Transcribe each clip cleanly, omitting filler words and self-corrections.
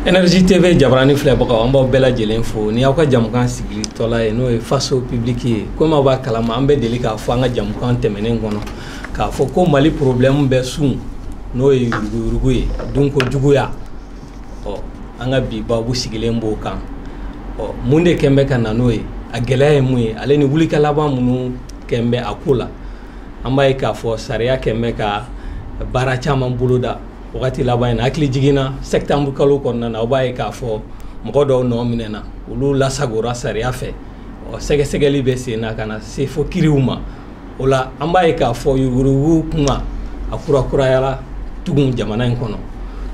Énergie TV jabarani filɛbagaw an b'aw bɛɛ lajɛlen fo ni aw ka jamukan sigitɔla ye n'o ye faso public ye komi aw b'a kalama an bɛ deli k'a fɔ an ka jamukan tɛmɛnen kɔnɔ k'a fɔ ko Mali problème bɛ sun n'o ye yuruguyurugu ye dunko juguya an ka bi babu sigilen b'o kan mun de kɛn bɛ ka na n'o ye a gɛlɛya ye mun ye ale ni wulikɛlaban minnu kɛn bɛ a ko la an b'a ye k'a fɔ sariya kɛn bɛ ka baara caman boloda wakati laban na hakili jiginna septembre kalo kɔnɔna na aw b'a ye k'a fɔ mɔgɔ dɔw nɔ minɛna olu lasagora sariya fɛ sɛgɛsɛgɛli bɛ sen na ka na se fo kiriw ma o la an b'a ye k'a fɔ yuruguyurugu kuma a kurakurayala tugun jamana in kɔnɔ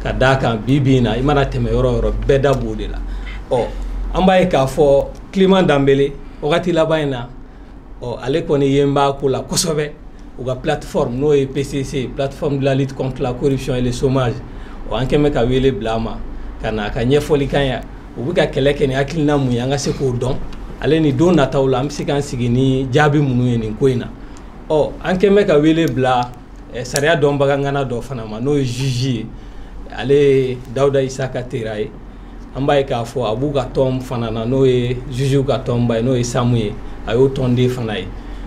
ka d'a kan bi na i mana tɛmɛ yɔrɔ yɔrɔ bɛɛ da b'o de la an b'a ye k'a fɔ Clément Dembélé wakati laban in na ale kɔni ye n b'a ko la kosɛbɛ ou la plateforme n'o est PCC, plateforme de la lutte contre la corruption et le chômage an kɛn bɛ ka wele bila ma ka na ka ɲɛfɔli kan ya u bɛ ka kɛlɛ kɛ ni hakilina mun ye an ka se k'o dɔn ale ni don nataw la an bɛ se k'an sigi ni jaabi minnu ye nin ko in na an kɛn bɛ ka wele bila sariya dɔnbaga ŋana dɔ fana ma n'o ye juge ye ale ye Dawuda Isaka Tera ye an b'a ye k'a fɔ a b'u ka tɔn fana na n'o ye juge ka tɔnba ye n'o ye Samu ye a y'o tɔnden fana ye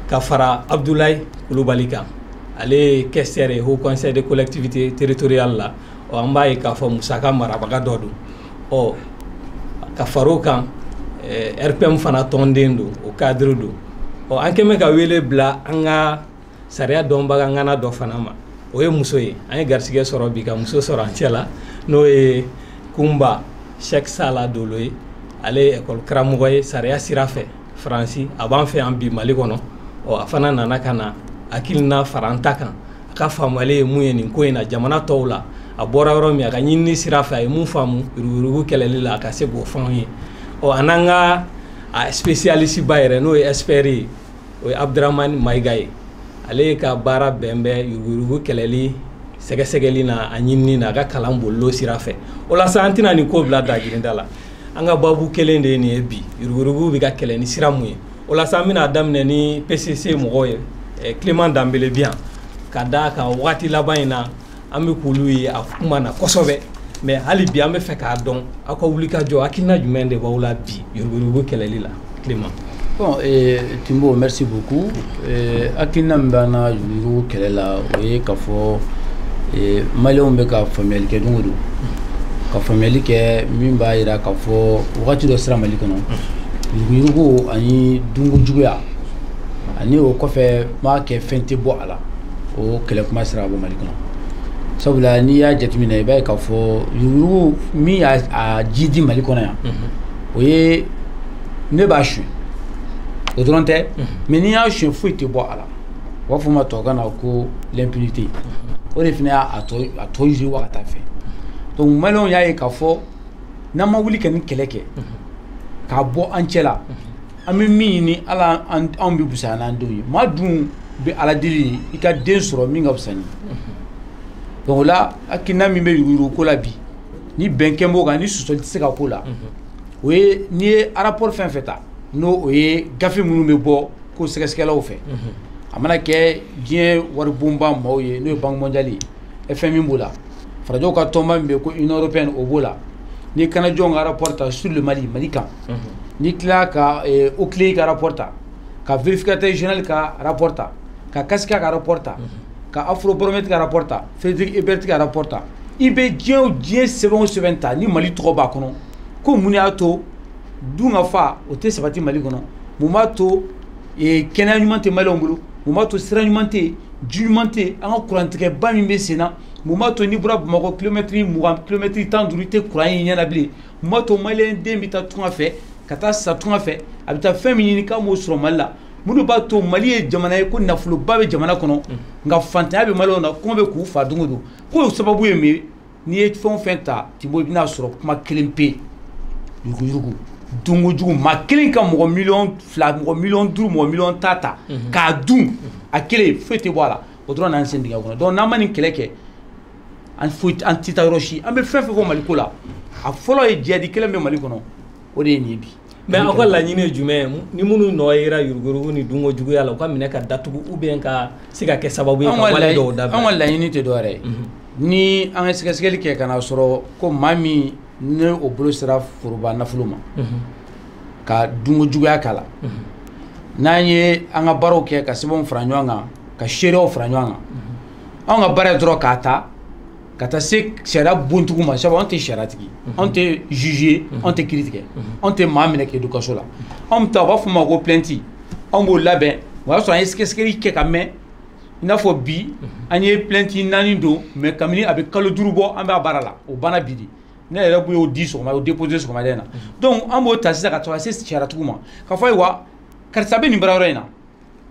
ka fara Abdoulaye Coulibaly kan ale ye caisseur ye Haut Conseil des collectivités territoriales la an b'a ye k'a fɔ musaka marabaga dɔ don ka fara o kan RPM fana tɔnden don o cadre don an kɛn bɛ ka wele bila an ka sariya dɔnbaga ŋana dɔ fana ma o ye muso ye an ye garisɛgɛ sɔrɔ bi ka muso sɔrɔ an cɛ la n'o ye Kumba Cheikh Sala Dolo ye ale ye école karamɔgɔ ye sariya sira fɛ Faransi a b'an fɛ yan bi Mali kɔnɔ a fana nana ka na hakilina fara an ta kan a ka faamuyali ye mun ye nin ko in na jamana tɔw la a bɔra yɔrɔ min a ka ɲinini sira fɛ a ye mun faamu yuruguyurugu kɛlɛli la a ka se k'o fɔ an ye an n'an ka spécialiste ba yɛrɛ n'o ye expert ye o ye Abdramane Mayiga ye ale ye ka baara bɛn bɛ yuruguyurugu kɛlɛli sɛgɛsɛgɛli na a ɲinini na a ka kalan bolilo sira fɛ o la sa an tɛna nin ko bila dagirinda la an ka babu kelen de ye nin ye bi yuruguyurugu bɛ ka kɛlɛ ni sira mun ye o la sa an bɛna daminɛ ni PCC mɔgɔ ye Clément Dembélé bi yan ka d'a kan wagati laban in na an bɛ k'olu ye a kuma na kosɛbɛ mais hali bi an bɛ fɛ k'a dɔn aw ka wulikajɔ hakilina jumɛn de b'aw la bi yuruguyurugu kɛlɛli la Clément. Bon, Timbo, merci beaucoup. Hakilina min b'an na yuruguyurugu kɛlɛ la o ye k'a fɔ Maliyɛnw bɛ ka faamuyali kɛ don o don ka faamuyali kɛ min b'a jira k'a fɔ wagati dɔ sera Mali kɔnɔ yuruguyurugu ani dunko juguya ani o kɔfɛ m'a kɛ fɛn tɛ bɔ a la o kɛlɛ kuma sera ka bɔ Mali kɔnɔ sabula n'i y'a jateminɛ i b'a ye k'a fɔ yuruguyurugu min y'a ji di Mali kɔnɔ yan o ye ne b'a suɲɛ o dɔrɔn tɛ mais n'i y'a suɲɛ foyi tɛ bɔ a la u b'a fɔ ma tubabukan na ko l'impunité o de fana y'a tɔ yiriwa ka taa fɛ donc Maliyɛnw y'a ye k'a fɔ n'an ma wuli ka nin kɛlɛ kɛ k'a bɔ an cɛ la an bɛ min ɲini ala anw bɛ busaya n'an denw ye maa dun bɛ ala deli i ka den sɔrɔ min ka fisa ni donc o la hakilina min bɛ yuruguyurugu ko la bi ni bɛnkɛ b'o kan ni sɔsɔli tɛ se ka k'o la o ye n'i ye rapport fɛn fɛn ta n'o o ye gafe minnu bɛ bɔ ko sɛgɛsɛgɛlaw fɛ a mana kɛ diɲɛ waribonba maaw ye n'o ye Banque mondiale ye FMI b'o la farajɛw ka tɔnba min bɛ yen ko Union européenne o b'o la ni kanajɔnw ka rapport ta sur le Mali kan ni tila ka OCLEI ka rapport ta ka vérificateur général ka rapport ta ka Kasika ka rapport ta ka Afrobaromètre ka rapport ta Frédéric Ebert ka rapport ta i bɛ diɲɛ sɛbɛn o sɛbɛn ta ni Mali tɔgɔ b'a kɔnɔ ko mun y'a to dun ka fa o tɛ sabati Mali kɔnɔ mun b'a to kɛnɛya ɲuman tɛ Maliyɛnw bolo mun b'a to sira ɲuman tɛ yen ji ɲuman tɛ yen an ka kurantigɛba min bɛ sen na mun b'a to n'i bɔra Bamakɔ kilomètre 20 kilomètre 15 i tɛ kuran ye ɲɛna bilen mun b'a to Maliyɛn den bɛ taa tunga fɛ ka taa sa tunga fɛ a bɛ taa fɛn min ɲini k'a m'o sɔrɔ Mali la mun b'a to Mali ye jamana ye ko nafoloba bɛ jamana kɔnɔ nka fantanya bɛ Maliyɛnw na kɔngɔ bɛ k'u fa don o don k'o sababu ye mun ye n'i ye fɛn o fɛn ta Timbo i bɛna sɔrɔ kuma kelen pe yuruguyurugu dunko jugu maa kelen ka mɔgɔ miliyɔn 2 mɔgɔ miliyɔn 5 mɔgɔ miliyɔn ta k'a dun a kelen foyi tɛ bɔ a la o dɔrɔn n'an sen dingɛ kɔnɔ donc n'an ma nin kɛlɛ kɛ an tɛ taa yɔrɔ si an bɛ fɛn fɛn fɔ Mali ko la a fɔlɔ ye jihadi kelen bɛ Mali kɔnɔ o de ye nin ye bi. mais aw ka laɲini ye jumɛn ye ni minnu nɔ yera yuruguyurugu ni dunko juguya la u ka minɛ ka datugu ou bien ka se ka kɛ sababu ye ka wale dɔw dabila. an ka laɲini tɛ dɔwɛrɛ ye ni an ka sɛgɛsɛgɛli kɛ ka n'a sɔrɔ ko maa min ne o bolo sera foroba nafolo ma ka dungo juguya kala n'an ye an ka baaraw kɛ ka sɛbɛnw fara ɲɔgɔn kan ka seerew fara ɲɔgɔn kan anw ka baara ye dɔrɔn k'a ta ka taa se sariya bontigiw ma sabu anw tɛ saritigi anw tɛ juge anw tɛ kiiri tigɛ anw tɛ maa minɛ k'e don kaso la anw bɛ taa u b'a fɔ ma ko plainte anw b'o labɛn o y'a sɔrɔ an ye sɛgɛsɛgɛli kɛ ka mɛn i n'a fɔ bi an ye plainte 4 don mais kabini a bɛ kalo 5 bɔ an b'a baara la o banna bi de ne yɛrɛ y'o di sɔgɔma o déposé sɔgɔmaden na donc an b'o ta sisan ka to ka se sariyatigiw ma ka fɔ ayiwa karisa bɛ nin baara yɔrɔ in na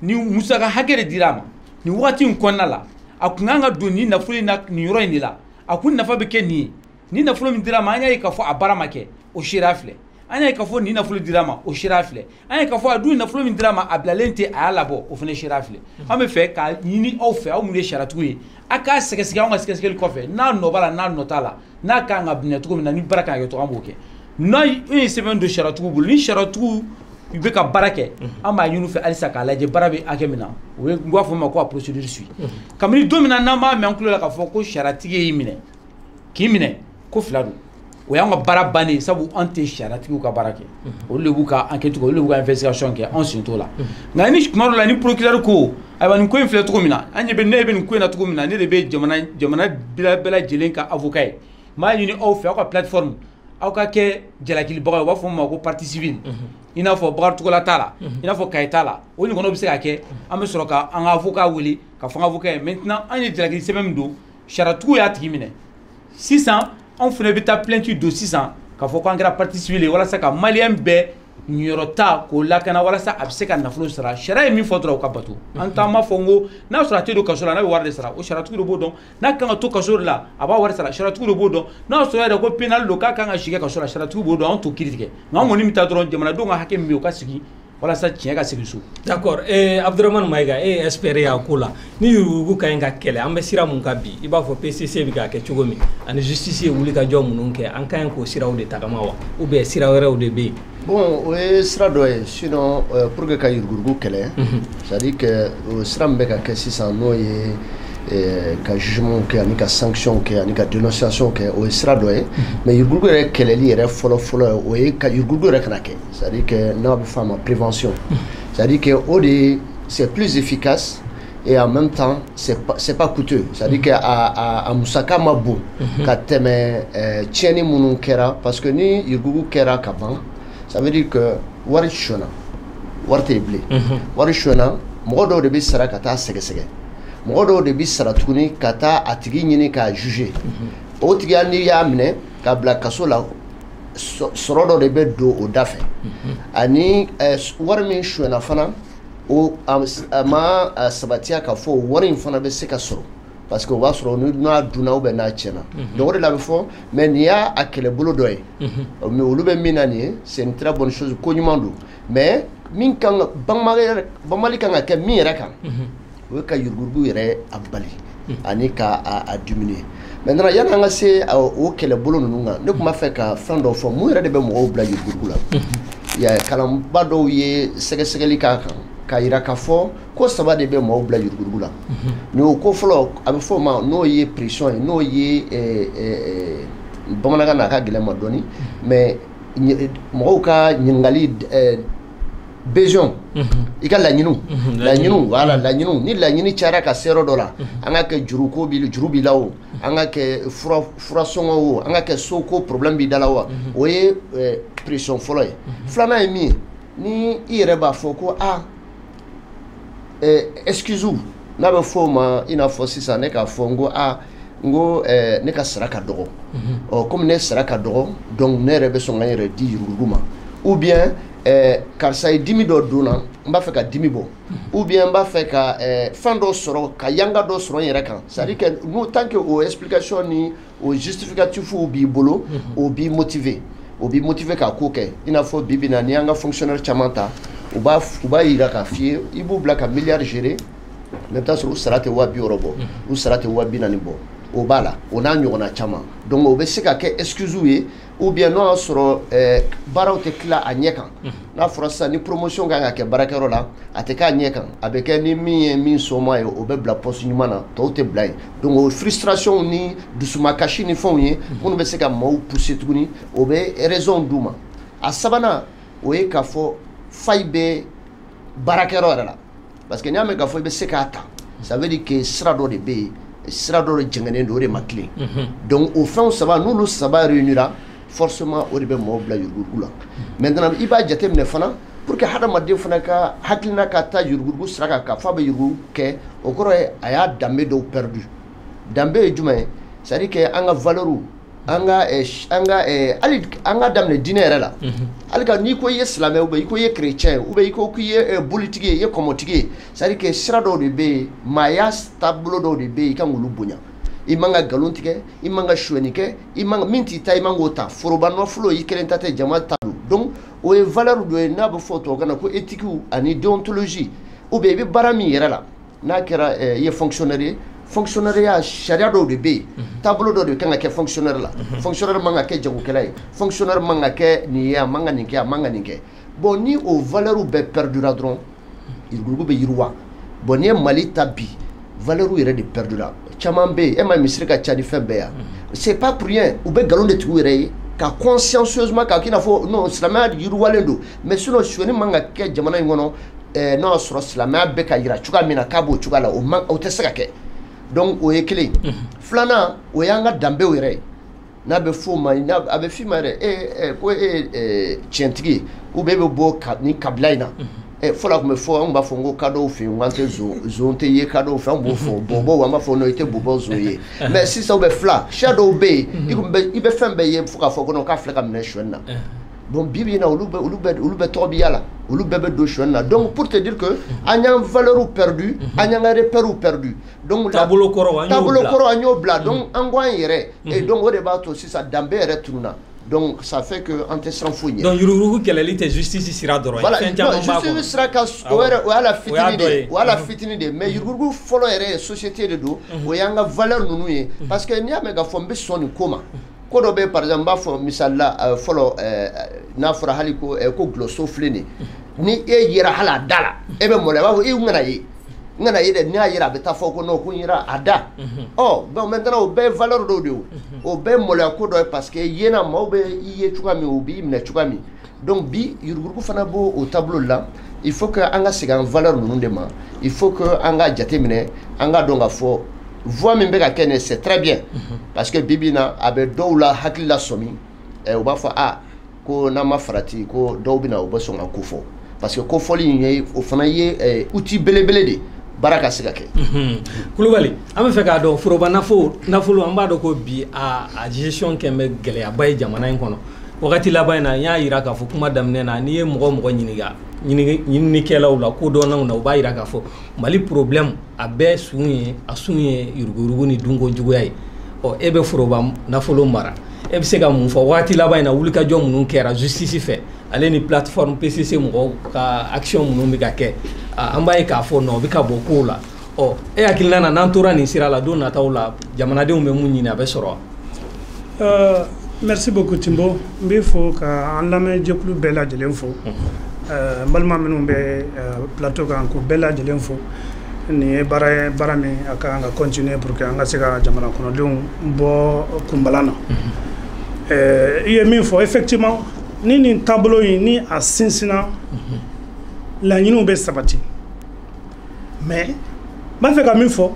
ni musaka hakɛ de dira a ma nin wagati in kɔnɔna la a kun kan ka don nin nafolo in na nin yɔrɔ in de la a kun nafa bɛ kɛ nin ye ni nafolo min dira a ma an y'a ye k'a fɔ a baara ma kɛ o sera filɛ an y'a ye k'a fɔ nin nafolo dira a ma o sera filɛ an ye k'a fɔ a dun nafolo min dira a ma a bilalen tɛ a y'a labɔ o fana sera filɛ an bɛ fɛ k'a ɲini aw fɛ aw minnu ye sariyatigiw ye a k'a sɛgɛsɛgɛ anw ka sɛgɛsɛgɛli kɔfɛ n'a nɔ b'a la n'a nɔ t'a la n'a kan ka minɛ cogo min na ni baara kan ka kɛ cogo an b'o kɛ n'a ye sɛbɛn don sariyatigiw bolo ni sariyatigiw u bɛ ka baara kɛ an b'a ɲini u fɛ halisa k'a lajɛ baara bɛ hakɛ min na o ye n b'a fɔ o ma ko a procédure suit kabini don min na n'an b'a mɛn an tulo la k'a fɔ ko sariyatigi y'i minɛ k'i minɛ ko fila don o y'an ka baara bannen sabu an tɛ sariyatigiw ka baara kɛ olu de b'u ka enquête kɛ olu de b'u ka investigation kɛ anw sen t'o la nka ni tuma dɔ la ni procureur ko ayiwa nin ko in filɛ cogo min na an ɲɛ bɛ ne bɛ nin ko in na cogo min na ne de bɛ jamana bɛɛ lajɛlen ka avocat ye n b'a ɲini aw fɛ aw ka plateforme aw ka kɛ jalakilibaga ye u b'a fɔ o ma ko partie civile i n'a fɔ Bakaricogola t'a la i n'a fɔ Kaye t'a la o ɲɔgɔnnaw bɛ se ka kɛ an bɛ sɔrɔ ka an ka avocat wele ka fɔ an ka avocat ye maintenant an ye jalakili sɛbɛn min don sariyatigiw y'a tigi minɛ sisan anw fana bɛ taa plainte don sisan k'a fɔ k'an kɛra partie civile ye walasa ka maliyɛn bɛɛ ninyɔrɔta k'o lakana walasa a bɛ se ka nafolo sara sariya ye min fɔ dɔrɔn o ka bato an t'an b'a fɔ n ko n'a sɔrɔ a tɛ don kaso la n'a bɛ wari de sara o sariyatigi de b'o dɔn n'a kan ka to kaso de la a b'a wari sara sariyatigi de b'o dɔn n'a sɔrɔ yɛrɛ ko pénal don k'a kan ka si kɛ kaso la sariyatigi b'o dɔn anw t'o kiiri tigɛ nka an kɔni bɛ taa dɔrɔn jamanadenw ka hakɛ min bɛ yen o ka sigi walasa tiɲɛ ka segin so. d'accord Abdramane Mayiga e ye expert ye a ko la ni yurugu ka ɲi ka kɛlɛ an bɛ sira mun kan bi i b'a fɔ PCC bɛ k'a kɛ cogo min ani justice ye wuli ka jɔ minnu kɛ an ka ɲi k'o siraw de tagama wa ou bien sira wɛrɛw de bɛ yen. bon o ye sira dɔ ye sinon pour que ka yurugu kɛlɛ c'est à dire que o sira min bɛ ka kɛ sisan n'o ye ka jugement kɛ ani ka sanction kɛ ani ka dénonciation kɛ o ye sira dɔ ye mais yurugu yɛrɛ kɛlɛli yɛrɛ fɔlɔ o ye ka yurugu yɛrɛ kana kɛ c'est à dire que n'a bɛ fɔ a ma prévention c'est à dire que o de c'est plus efficace et en même temps c'est pas coûteux c'est à dire que a musaka ma bon ka tɛmɛ tiɲɛni minnu kɛra parce que ni yurugu kɛra ka ban ça veut dire que wari sɔnna wari tɛ bilen wari sɔnna mɔgɔ dɔw de bɛ sara ka taa sɛgɛsɛgɛ mɔgɔ dɔw de bɛ sara tuguni ka taa a tigi ɲini k'a juger o tigi hali n'i y'a minɛ k'a bila kaso la sɔrɔ dɔ de bɛ don o da fɛ ani wari min sɔnna fana o a ma sabatiya k'a fɔ wari in fana bɛ se ka sɔrɔ parce que o b'a sɔrɔ n'a dunna ou bien n'a tiɲɛna donc o de la bɛ fɔ mais nin y'a kɛlɛbolo dɔ ye mais olu bɛ min na nin ye c'est une très bonne chose ko ɲuman don mais min kan ka banbali kan ka kɛ min yɛrɛ kan o ye ka yurugu yɛrɛ a bali ani ka a diminuer maintenant yanni an ka se o kɛlɛbolo ninnu kan ne tun b'a fɛ ka fɛn dɔ fɔ mun yɛrɛ de bɛ mɔgɔw bila yurugu la kalanba dɔw ye sɛgɛsɛgɛli k'a kan k'a jira k'a fɔ ko saba de bɛ mɔgɔw bila yurugu la nin o ko fɔlɔ a bɛ fɔ o ma n'o ye pression ye n'o ye bamanankan na a ka gɛlɛn ma dɔɔni mais mɔgɔw ka ɲininkali besoin i ka laɲiniw voilà laɲiniw ni laɲini cayara ka se yɔrɔ dɔ la an ka kɛ juru b'i la o an ka kɛ fura sɔngɔ o an ka kɛ so ko problème b'i da la o o ye pression fɔlɔ ye filanan ye min ye ni i yɛrɛ b'a fɔ ko excuse n'a bɛ fɔ o ma i n'a fɔ sisan ne k'a fɔ n ko ne ka sara ka dɔgɔ comme ne sara ka dɔgɔ donc ne yɛrɛ bɛ sɔn ka n yɛrɛ di yurugu ma ou bien karisa ye dimi dɔ donna n b'a fɛ ka dimi bɔ ou bien n b'a fɛ ka fɛn dɔ sɔrɔ ka yanga dɔ sɔrɔ n yɛrɛ kan c'est à dire que tant que o explication ni o justificatif b'i bolo o b'i motiver k'a ko kɛ i n'a fɔ bi bi na ni y'an ka fonctionnaire caman ta u b'a yira k'a f'i ye i b'u bila ka miliyari gérer mais i bɛ taa sɔrɔ u sara tɛ 200 000 bɔ u sara tɛ 240 000 bɔ o b'a la o n'a ɲɔgɔnna caman donc o bɛ se ka kɛ excuse ye ou bien n'o y'a sɔrɔ baaraw tɛ tila a ɲɛ kan n'a fɔra sisan ni promotion kan ka kɛ baarakɛyɔrɔ la a tɛ k'a ɲɛ kan a bɛ kɛ ni min ye min sɔnma ye o bɛ bila poste ɲuman na tɔw tɛ bila yen donc o frustration ni dusumakasi ni fɛnw ye minnu bɛ se ka maaw pousser tuguni o bɛ raison d'u ma a sabanan o ye k'a fɔ faille bɛ baarakɛyɔrɔ yɛrɛ la parce que n'i y'a mɛn k'a fɔ i bɛ se k'a ta ça veut dire que sira dɔ de bɛ yen sira dɔ de jɛngɛnen don o de ma tilen donc o fɛnw saba n'olu saba réunira forcément o de bɛ maaw bila yurugurugu la maintenant i b'a jateminɛ fana pour que hadamaden fana ka hakilina ka taa yurugurugu sira kan k'a fɔ a bɛ yurugurugu kɛ o kɔrɔ ye a y'a danbe dɔw perdu danbe ye jumɛn ye c'est à dire que an ka valeur an ka daminɛ diinɛ yɛrɛ la hali ka n'i ko i ye silamɛ ou bien i ko i ye chrétien ou bien i ko k'i ye bolitigi ye i ye kɔmɔtigi ye c'est à dire que sira dɔw de bɛ yen maaya taabolo dɔw de bɛ yen i kan k'olu bonya i man ka nkalon tigɛ i man ka suɲɛni kɛ i man min t'i ta i man k'o ta foroba nɔfolo i kelen ta tɛ jama ta don donc o ye valeur dɔ ye n'a bɛ fɔ tubabukan na ko éthique ani déontologie ou bien i bɛ baara min yɛrɛ la n'a kɛra i ye fonctionnaire ye fonctionnaire sariya dɔw de bɛ yen taabolo dɔ de kan ka kɛ fonctionnaire la fonctionnaire man ka kɛ jagokɛla ye fonctionnaire man ka kɛ nin ye a man ka nin kɛ a man ka nin kɛ bon ni o valeur bɛɛ perdura dɔrɔn yurugurugu bɛ yiriwa bon n'i ye Mali ta bi valeur yɛrɛ de perdura caman bɛ yen e ma misiri ka ca ni fɛn bɛɛ yan c'est pas pour rien u bɛ nkalon de tigɛ u yɛrɛ ye ka consciencieusement k'a k'i n'a fɔ non silamɛya yiriwalen don mais sinon suɲɛni man ka kɛ jamana in kɔnɔ n'o y'a sɔrɔ silamɛya bɛ ka yira cogoya min na k'a b'o cogoya la o tɛ se ka kɛ donc o ye kelen filanan o y'an ka danbew yɛrɛ ye n'a bɛ f'o ma a bɛ f'i ma yɛrɛ ko tiɲɛtigi ou bien e bɛ bɔ ni kabila in na fɔlɔ tun bɛ fɔ an b'a fɔ n ko kadɔw fɛ yen an tɛ zon tɛ ye kadɔw fɛ an b'o fɔ bɔbɔw an b'a fɔ non i tɛ bɔbɔ zon ye mais sisan u bɛ fila siya dɔw bɛ yen i bɛ fɛn bɛɛ ye fo k'a fɔ ko non k'a filɛ ka minɛ suɲɛni na bon bibi in na olu bɛ tɔgɔ bi yala olu bɛɛ bɛ don suɲɛni na donc pour te dire que an y'an valeur perdu an y'an ka repère perdu donc taabolo kɔrɔ an y'o bila donc an ko an yɛrɛ et donc o de b'a to sisan danbe yɛrɛ tununa donc ça fait que an tɛ siran foyi ɲɛ donc yurugurugu kɛlɛli tɛ justice sira dɔrɔn voilà justice sira ka o y'a la fitini de ye o y'a la fitini de ye mais yurugurugu fɔlɔ yɛrɛ ye société de don o y'an ka valeur ninnu ye parce que n'i y'a mɛn k'a fɔ n bɛ sɔn nin ko ma ko dɔ bɛ par exemple n b'a fɔ misali la fɔlɔ n'a fɔra hali ko gulɔso filɛ nin ni e yera hali a da la e bɛ maloya a b'a fɔ n kana ye n kana ye dɛ n'i y'a yera a bɛ taa fɔ ko non ko n yera a da donc maintenant o bɛɛ ye valeur dɔw de ye o bɛɛ ye maloya ko dɔ ye parce que yena maaw bɛ i ye cogoya min o b'i minɛ cogoya min donc bi yurugurugu fana b'o o tableau la il faut que an ka segin an valeur ninnu de ma il faut que an ka jateminɛ an ka dɔn k'a fɔ voix min bɛ ka kɛ nin c'est très bien parce que bibi na a bɛ dɔw la hakili la sɔmi u b'a fɔ ko n'an ma farati ko dɔw bɛ na u bɛ sɔn ka ko fɔ parce que kofɔli in ye o fana ye outil belebele de baara ka se ka kɛ Kulubali an bɛ fɛ k'a dɔn foroba nafolo an b'a dɔn ko bi a gestion kɛ bɛ gɛlɛyaba ye jamana in kɔnɔ wagati laban in na n y'a yira k'a fɔ kuma daminɛ na n'i ye mɔgɔ ɲininikɛlaw la ko dɔnnaw na u b'a yira k'a fɔ Mali problème a bɛɛ sun ye yurugurugu ni dunko juguya ye e bɛ foroba nafolo mara e bɛ se ka mun fɔ wagati laban in na wulikajɔ minnu kɛra justice fɛ ale ni plateforme PCC mɔgɔw ka action minnu bɛ ka kɛ an b'a ye k'a fɔ non o bɛ ka bɔ kow la e hakilina na n'an tora nin sira la don nataw la jamanadenw bɛ mun ɲini a bɛ sɔrɔ wa. Merci beaucoup Timbo n bɛ fɔ ka an lamɛnjɛkulu bɛɛ lajɛlen fo n balima minnu bɛ plateau kan k'u bɛɛ lajɛlen fo nin ye baara min a kan ka continuer pour que an ka se ka jamana kɔnɔdenw bɔ kunbalan na i ye min fɔ effectivement ni nin taabolo in ni a sinsinna laɲiniw bɛ sabati mais n b'a fɛ ka min fɔ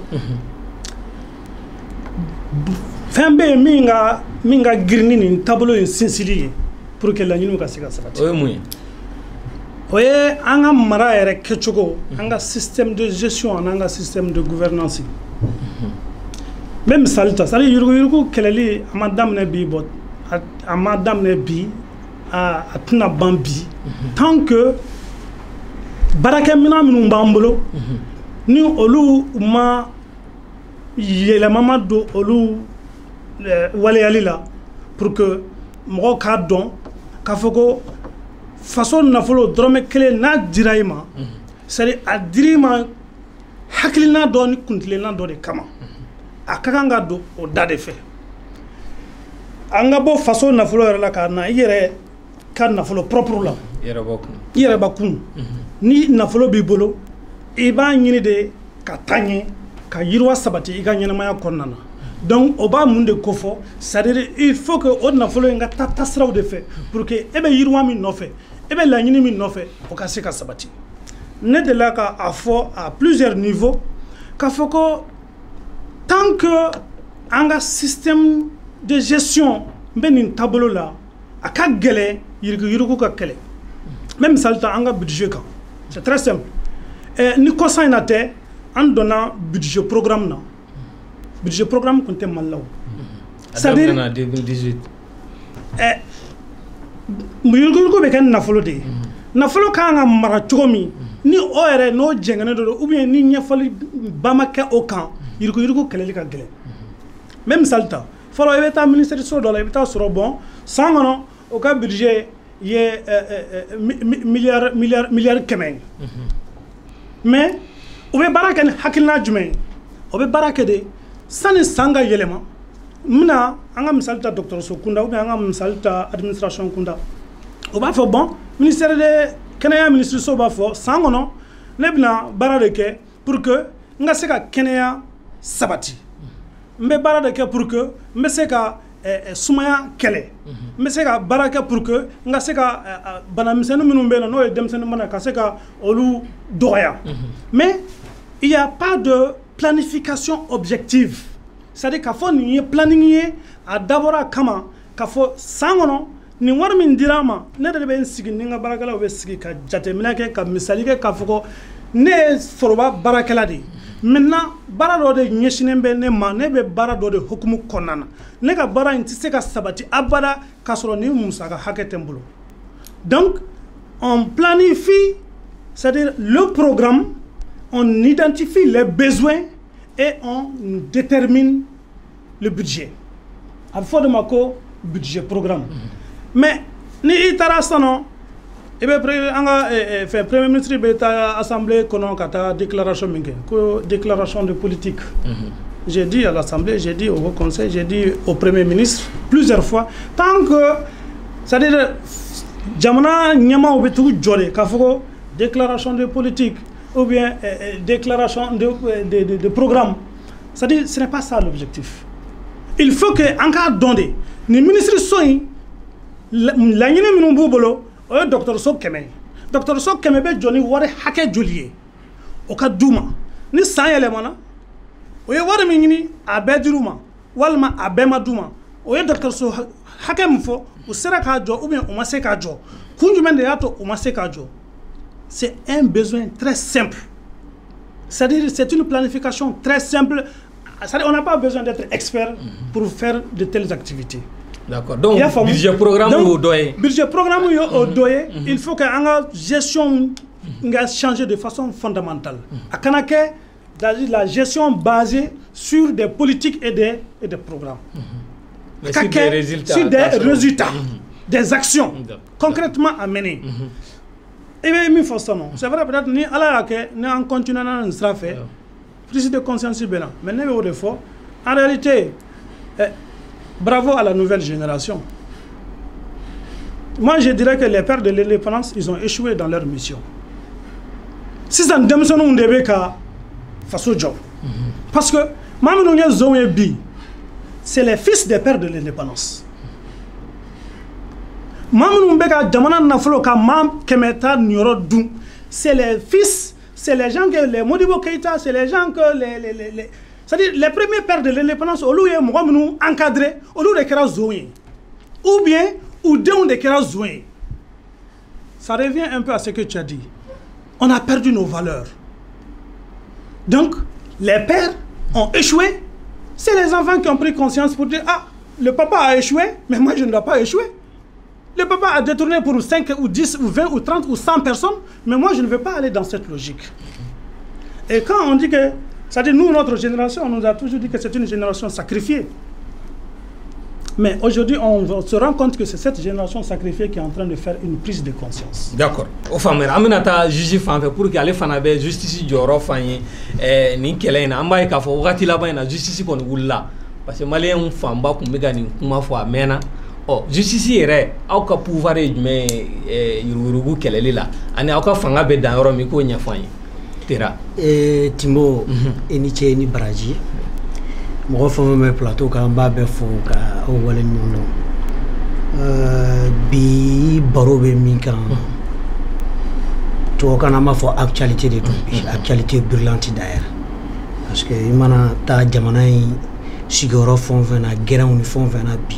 fɛn bɛ yen min ka girin ni nin taabolo in sinsinli ye pour que laɲiniw ka se ka sabati. O ye mun ye? O ye an ka mara yɛrɛ kɛcogo an ka système de gestion ani an ka système de gouvernance n bɛ misali ta c'est à dire yurugu kɛlɛli a ma daminɛ bi bɔ a ma daminɛ bi a tɛna ban bi tant que baarakɛminɛn minnu b'an bolo ni olu ma yɛlɛma ma don olu waleyali la pour que mɔgɔw k'a dɔn k'a fɔ ko faso nafolo dɔrɔmɛ kelen n'a dira i ma c'est à dire a dira i ma hakilina dɔ ni kuntilenna dɔ de kama a ka kan ka don o da de fɛ an ka bɔ faso nafolo yɛrɛ la ka na i yɛrɛ ka nafolo propre la i yɛrɛ bakun ni nafolo b'i bolo i b'a ɲini de ka taa ɲɛ ka yiriwa sabati i ka ɲɛnamaya kɔnɔna na donc o b'a mun de kofɔ c'est-à-dire il faut que o nafolo in ka taa tasiraw de fɛ pour que e bɛ yiriwa min nɔfɛ e bɛ laɲini min nɔfɛ o ka se ka sabati ne delila ka a fɔ à plusieurs niveaux k'a fɔ ko tant que an ka système de gestion n bɛ nin taabolo la a ka gɛlɛn yirigu ka kɛlɛ n bɛ misali ta an ka budget kan c'est très simple ni kɔsan in na tɛ an donna budget programme na budget programme tun tɛ Mali la o c'est-à-dire 2018 yirigu bɛ kɛ nafolo de ye nafolo ka kan ka mara cogo min ni o yɛrɛ n'o jɛngɛnen dɔ ou bien ni ɲɛfɔli ba ma kɛ o kan yirigu kɛlɛli ka gɛlɛn n bɛ misali ta fɔlɔ i bɛ taa ministère so dɔ la i bɛ taa sɔrɔ bon san kɔnɔ o ka budget ye miliyari 100 mais o bɛ baara kɛ ni hakilina jumɛn ye o bɛ baara kɛ de sani san ka yɛlɛma n bɛna an ka misali ta dɔgɔtɔrɔso kunda ou bien an ka misali ta administration kunda o b'a fɔ bon ministère de kɛnɛya ministre so b'a fɔ san kɔnɔ ne bɛna baara de kɛ pour que n ka se ka kɛnɛya sabati n bɛ baara de kɛ pour que n bɛ se ka sumaya kɛlɛ n bɛ se ka baara kɛ pour que n ka se ka banamisɛnnin minnu bɛ yen n'o ye denmisɛnnin bana ka se ka olu dɔgɔya mais il y a pas de planification objective c'est-à-dire k'a fɔ nin ye planning ye a dabɔra a kama k'a fɔ san kɔnɔ nin wari min dira an ma ne de bɛ n sigi ni n ka baarakɛlaw bɛ sigi ka jateminɛ kɛ ka misali kɛ k'a fɔ ko ne ye foroba baarakɛla de ye maintenant baara dɔ de ɲɛsinen bɛ ne ma ne bɛ baara dɔ de hukumu kɔnɔna na ne ka baara in tɛ se ka sabati abada k'a sɔrɔ ni musaka hakɛ tɛ n bolo donc on planifie c'est-à-dire le programme on identifie les besoins et on détermine le budget a bɛ fɔ de ma ko budget programme mais ni i taara sisan i bɛ an ka fɛn premier ministre bɛ taa assemblée kɔnɔ ka taa déclaration min kɛ ko déclaration de politique j'ai dit à l'assemblée j'ai dit au conseil j'ai dit au premier ministre plusieurs fois tant que c'est-à-dire jamana ɲɛmaaw bɛ tugu jɔ de k'a fɔ ko déclaration de politique ou bien déclaration de programme c'est-à-dire ce n'est pas ça l'objectif il faut que an k'a dɔn de ni ministre so in laɲini minnu b'u bolo o ye dɔgɔtɔrɔso 100 dɔgɔtɔrɔso 100 bɛ jɔ ni wari hakɛ joli ye o ka d'u ma ni san yɛlɛmana o ye wari min ɲini a bɛɛ dir'u ma walima a bɛɛ ma d'u ma o ye dɔgɔtɔrɔso hakɛ min fɔ u sera k'a jɔ ou bien u ma se k'a jɔ kun jumɛn de y'a to u ma se k'a jɔ c'est un besoin très simple c'est-à-dire c'est une planification très simple c'est-à-dire on n'a pas besoin d'être expert pour faire de telles activités. D'accord. Donc, budget programme ou doye. Budget programme ou doye, il faut que la gestion change de façon fondamentale. À Kanake, la gestion basée sur des politiques et des programmes. Sur des résultats. Sur des résultats, des actions concrètement à mener. Et bien, c'est vrai, peut-être ni ala que ni en continuant à nous faire prise de conscience bien. Mais en réalité, bravo à la nouvelle génération. Moi, je dirais que les pères de l'indépendance, ils ont échoué dans leur mission. Si ça ne devait pas faire ce job. Parce que, c'est les fils des pères de l'indépendance. C'est les fils, c'est les gens que les Modibo Keïta, c'est les gens que c'est-à-dire les premiers pères de l'indépendance, au lieu de encadrer, au lieu de créer zoé, ou bien ou de créer zoé. Ça revient un peu à ce que tu as dit. On a perdu nos valeurs. Donc, les pères ont échoué. C'est les enfants qui ont pris conscience pour dire ah, le papa a échoué, mais moi je ne dois pas échouer. Le papa a détourné pour 5 ou 10 ou 20 ou 30 ou 100 personnes, mais moi je ne veux pas aller dans cette logique. Et quand on dit que, c'est-à-dire nous, notre génération, on nous a toujours dit que c'est une génération sacrifiée. Mais aujourd'hui, on se rend compte que c'est cette génération sacrifiée qui est en train de faire une prise de conscience. D'accord. Au fameux, Aminata juge fanfɛ pour que ale fana bɛ justice jɔyɔrɔ fan ye nin kɛlɛ in na. An b'a ye k'a fɔ wagati laban in na justice kɔni wulila parce que maliyɛn fanba tun bɛ ka nin kuma fɔ a mɛnna. Justice yɛrɛ aw ka pouvoir ye jumɛn ye yuruguyurugu kɛlɛli la ani aw ka fanga bɛ dan yɔrɔ min k'o ɲɛfɔ an ye. Tera. Timbo i ni ce i ni baraji. Mɔgɔ fɛn fɛn bɛ plateau kan an b'a bɛɛ fo ka aw waleɲuman dɔn. Bi baro bɛ min kan tubabukan an b'a fɔ actualité de don bi, actualité brûlante d'ailleurs, parce que i mana taa jamana in sigiyɔrɔ fɛn o fɛn na gɛrɛnw ni fɛn o fɛn na bi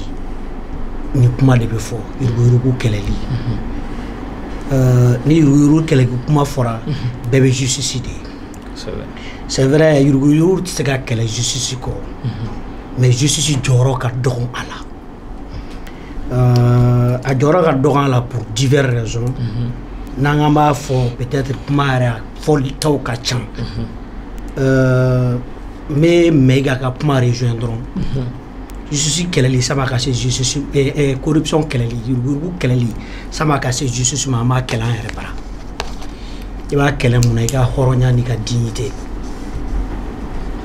ni kuma de bɛ fɔ yuruguyurugu kɛlɛli. Ni yuruguyurugu kɛlɛli kuma fɔra bɛɛ bɛ justice de ye. C'est vrai, yuruguyurugu tɛ se ka kɛlɛ justice kɔ, mais justice jɔyɔrɔ ka dɔgɔ a la. A jɔyɔrɔ ka dɔgɔ a la pour diverses raisons. N'an k'an b'a fɔ peut-être kuma yɛrɛ fɔlitaw ka ca. N bɛ Mayiga ka kuma rejoindre dɔrɔn. Justice kɛlɛli sama ka se justice corruption kɛlɛli yuruguyurugu kɛlɛli sama ka se justice ma an b'a kɛlɛ an yɛrɛ bara. I b'a kɛlɛ mun na i ka hɔrɔnya n'i ka dignité.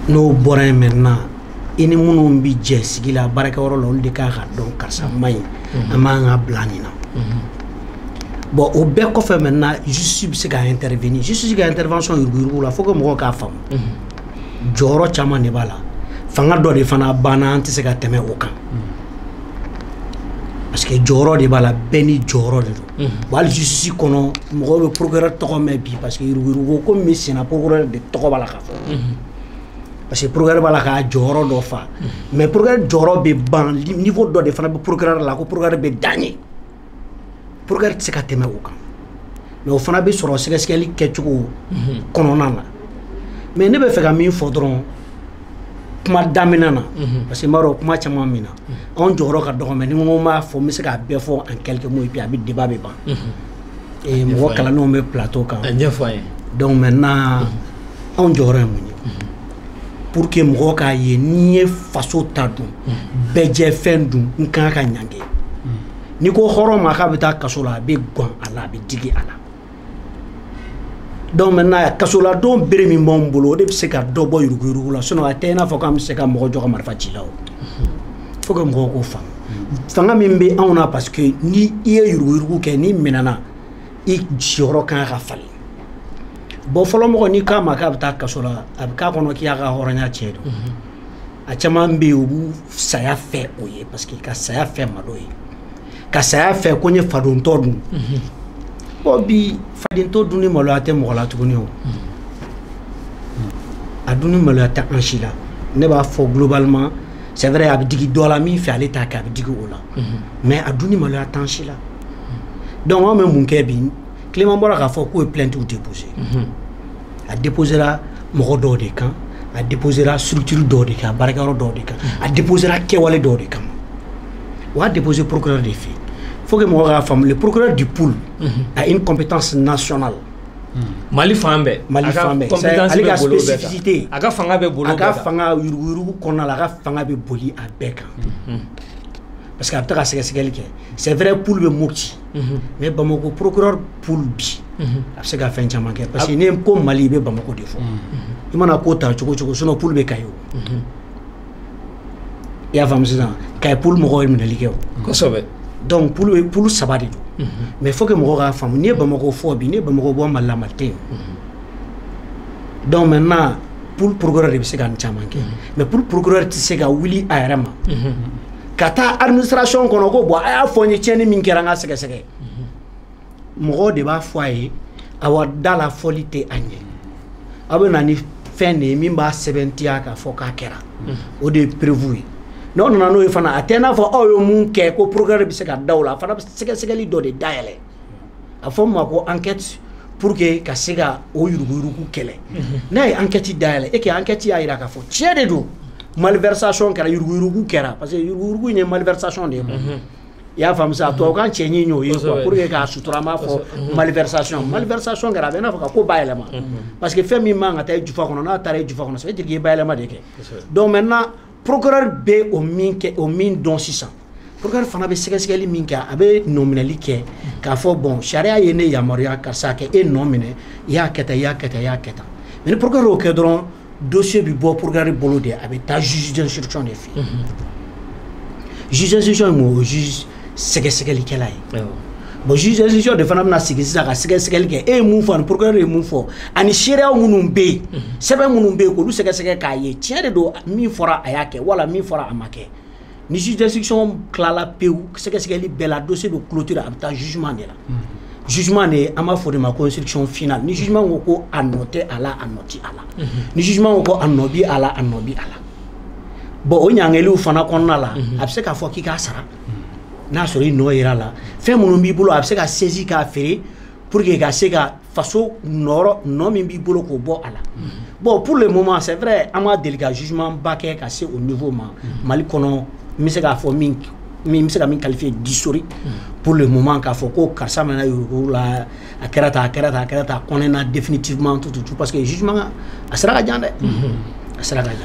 N'o bɔra yen maintenant i ni minnu bɛ jɛ sigi la baarakɛyɔrɔ la olu de kan ka dɔn karisa man ɲi an b'an ka bila nin na. Bon o bɛɛ kɔfɛ maintenant justice bɛ se ka intervenir. Justice ka intervention yuruguyurugu la faut que mɔgɔw k'a faamu. Jɔyɔrɔ caman de b'a la. Fanga dɔ de fana banna an tɛ se ka tɛmɛ o kan. Parce que jɔyɔrɔ de b'a la bɛɛ ni jɔyɔrɔ de don. Bon hali justice kɔnɔ mɔgɔw bɛ procureur tɔgɔ mɛn bi parce que yuruguyurugu ko min bɛ senna procureur de tɔgɔ b'a la ka fɔ. Parce que procureur b'a la k'a jɔyɔrɔ dɔ fa. Mais procureur jɔyɔrɔ bɛ ban niveau dɔ de fana bɛ procureur la ko procureur bɛ dan ye. Procureur tɛ se ka tɛmɛ o kan. Mais o fana bɛ sɔrɔ sɛgɛsɛgɛli kɛcogo kɔnɔna na. Mais ne bɛ fɛ ka min fɔ dɔrɔn kuma daminɛ na parce que n b'a dɔn kuma caman min na anw jɔyɔrɔ ka dɔgɔ mais ni n ko n b'a fɔ n bɛ se k'a bɛɛ fɔ en quelques mots et puis a bɛ débat bɛ ban. Mɔgɔ kalannenw bɛ plateau kan. Donc maintenant anw jɔyɔrɔ ye mun ye pour que mɔgɔw k'a ye n'i ye faso ta dun bɛɛ jɛ fɛn dun n kan ka ɲangi. N'i ko hɔrɔn ma k'a bɛ taa kaso la a bɛ gan a la a bɛ digi a la. Donc maintenant kasoladenw bere min b'anw bolo o de bɛ se ka dɔ bɔ yuruguyurugu la sinon a tɛ i n'a fɔ k'an bɛ se ka mɔgɔ jɔ ka marifa ci la o. Faut que mɔgɔw k'o faamu. Fanga min bɛ anw na parce que ni i ye yuruguyurugu kɛ n'i minɛna i jɔyɔrɔ kan ka falen. Bon fɔlɔ mɔgɔ n'i k'a ma k'a bɛ taa kaso la a bɛ k'a kɔnɔ k'i y'a ka hɔrɔnya tiɲɛ don. A caman bɛ yen u b'u saya fɛ o ye parce que ka saya fɛ ma dɔ ye. Ka saya fɛ ko n ye fadontɔ dun. Bon bi fadento dun ni maloya tɛ mɔgɔ la tuguni o. A dun ni maloya tɛ an si la. Ne b'a fɔ globalement c'est vrai a bɛ digi dɔ la min fɛ ale t'a kɛ a bɛ digi o la. Mais a dun ni maloya t'an si la. Donc anw bɛ mun kɛ bi Clément bɔra k'a fɔ k'o ye plainte déposé. A déposera mɔgɔ dɔw de kan a déposera structure dɔw de kan baarakɛyɔrɔ dɔw de kan a déposera kɛwale dɔw de kan. O y'a déposé procureur de fɛ. Faut que mɔgɔw k'a faamu le procureur du pôle a une compétence nationale. Mali fan bɛɛ. Mali fan bɛɛ. Ale ka spécificité. A ka fanga bɛ bolo bɛɛ kan. A ka fanga yuruguyurugu kɔnɔna la a ka fanga bɛ boli a bɛɛ kan. Parce que a bɛ taa ka sɛgɛsɛgɛli kɛ. C'est vrai pôle bɛ Mopti. Mais Bamako procureur pôle bi. A bɛ se ka fɛn caman kɛ. Parce que ni ko Mali i bɛ Bamako de fɔ. I mana ko ta cogo cogo sinon pôle bɛ Kayo. I y'a faamu sisan Kayo pôle mɔgɔw ye minɛli kɛ o. Kosɛbɛ. Donc pôle saba de don. Mais faut que mɔgɔw k'a faamu n'i ye Bamako fɔ bi n'i ye Bamako bɔ Mali la Mali tɛ yen. Donc maintenant pôle procureur de bɛ se ka nin caman kɛ. Mais pôle procureur tɛ se ka wuli a yɛrɛ ma. Ka taa administration kɔnɔ ko bon a y'a fɔ n ye tiɲɛni min kɛra n ka sɛgɛsɛgɛ. Mɔgɔw de b'a fɔ a ye awa da la fɔli tɛ a ɲɛ. A bɛ na ni fɛn de ye min b'a sɛbɛntiya k'a fɔ k'a kɛra. O de ye prévu ye. N'aw nana n'o ye fana a tɛ n'a fɔ aw ye mun kɛ ko procureur bɛ se ka da o la a fana bɛ sɛgɛsɛgɛli dɔ de dayɛlɛ. A fɔ n ma ko enquête pour que ka se ka o yuruguyurugu kɛlɛ. N'a ye enquête dayɛlɛ et que enquête y'a jira k'a fɔ tiɲɛ de don. Malversation kɛra yuruguyurugu kɛra parce que yuruguyurugu in ye malversation de ye quoi. I y'a faamu sa tubabukan cɛɲi y'o ye quoi pour que k'a sutura an b'a fɔ malversation malversation kɛra a bɛ n'a fɔ ka ko bayɛlɛma parce que fɛn min man ka taa i jufa kɔnɔ n'a taara i jufa kɔnɔ ça veut dire que i ye bayɛlɛma de kɛ. Donc maintenant procureur bɛ o min kɛ o min dɔn sisan procureur fana bɛ sɛgɛsɛgɛli min kɛ a bɛ nominali kɛ k'a fɔ bon sariya ye ne yamaruya karisa kɛ e nɔ minɛ i y'a kɛ tan i y'a kɛ tan i y'a kɛ tan mais ni procureur y'o kɛ dɔrɔn dossier bi bɔ procureur bolo de a bɛ taa juge d'instruction de fɛ juge d'instruction ye mun ye o juge sɛgɛsɛgɛlikɛla ye bon juge d'instruction de fana bɛna sigi sisan ka sɛgɛsɛgɛli kɛ e ye mun fɔ ani procureur ye mun fɔ ani seereya minnu bɛ yen sɛbɛn minnu bɛ yen k'olu sɛgɛsɛgɛ k'a ye tiɲɛ de don min fɔra a y'a kɛ wala min fɔra a ma kɛ ni juge d'instruction tilala pewu sɛgɛsɛgɛli bɛɛ la dossier bɛ clôturer a bɛ taa jugement de la jugement de an b'a fɔ de ma ko instruction finale ni jugement ko ko a nɔ tɛ a la a nɔ tɛ a la ni jugement ko ko a nɔ bi a la a nɔ bi a la bon o ɲangɛliw fana kɔnɔna la a bɛ se k'a fɔ k'i k'a sara n'a sɔrɔ i nɔ yera la fɛn minnu b'i bolo a bɛ se ka saisi k'a feere pour que ka se ka faso nɔ min b'i bolo k'o bɔ a la bon pour le moment c'est vrai an ma deli ka jugement ba kɛ ka se au niveau ma Mali kɔnɔ n bɛ se k'a fɔ min bɛ se ka min qualifier d'historique pour le moment k'a fɔ ko karisa mɛna yurugu la a kɛra tan a kɛra tan a kɛra tan a kɔnɛna définitivement tout parce que jugement a sera ka jan dɛ.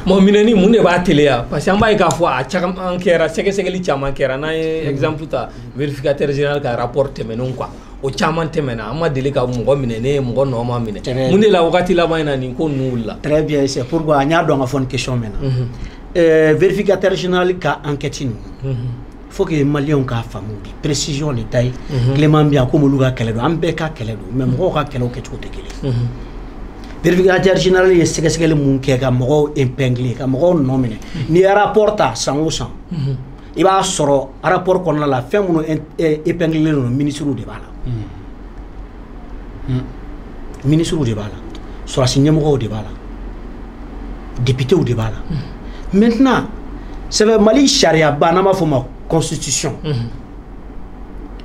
Bon minɛni mun de b'a teliya parce que an b'a ye k'a fɔ a caman kɛra sɛgɛsɛgɛli caman kɛra n'an ye exemple ta vérificateur général ka rapport tɛmɛnenw quoi o caman tɛmɛna an ma deli ka mɔgɔ minɛ ne ye mɔgɔ nɔ ma minɛ mun de la wagati laban in na nin ko ninnu wulila. Très bien c'est pourquoi an y'a dɔn ka fɔ nin question min na vérificateur général ka enquête ninnu faut que maliyɛnw k'a faamu bi précision de ta ye Clément bi yan komi olu ka kɛlɛ don an bɛɛ ka kɛlɛ don mais mɔgɔw ka kɛlɛw kɛcogo tɛ kelen. Vérificateur général ye sɛgɛsɛgɛli mun kɛ ka mɔgɔw épingler ka mɔgɔw nɔ minɛ n'i ye rapport ta san o san i b'a sɔrɔ rapport kɔnɔna la fɛn minnu épingler don ministres de b'a la ministres de b'a la sɔrɔdasi ɲɛmɔgɔw de b'a la députés de b'a la maintenant c'est vrai Mali sariya ba n'an b'a fɔ o ma constitution